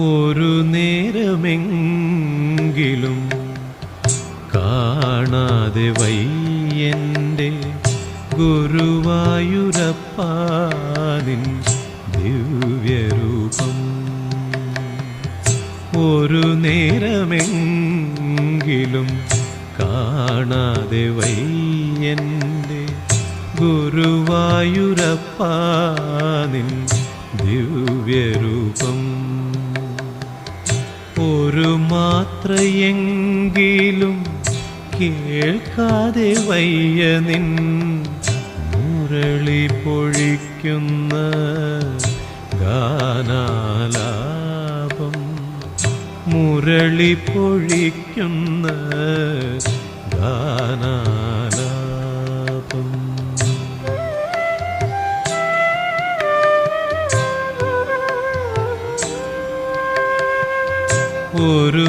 ഒരു നേരമെങ്കിലും കാണാതെ വയ്യൻ്റെ ഗുരുവായൂരപ്പാനിൻ ദിവ്യരൂപം. ഒരു നേരമെങ്കിലും കാണാതെ വയ്യൻ്റെ ഗുരുവായൂരപ്പാനിൻ ദിവ്യരൂപം. ഒരു മാത്രയെങ്കിലും കേൾക്കാതെ വയ്യ നിൻ മുരളി പൊഴിക്കുന്ന ഗാനാലാപം. മുരളി പൊഴിക്കുന്ന ഗാനാലാപം. ഒരു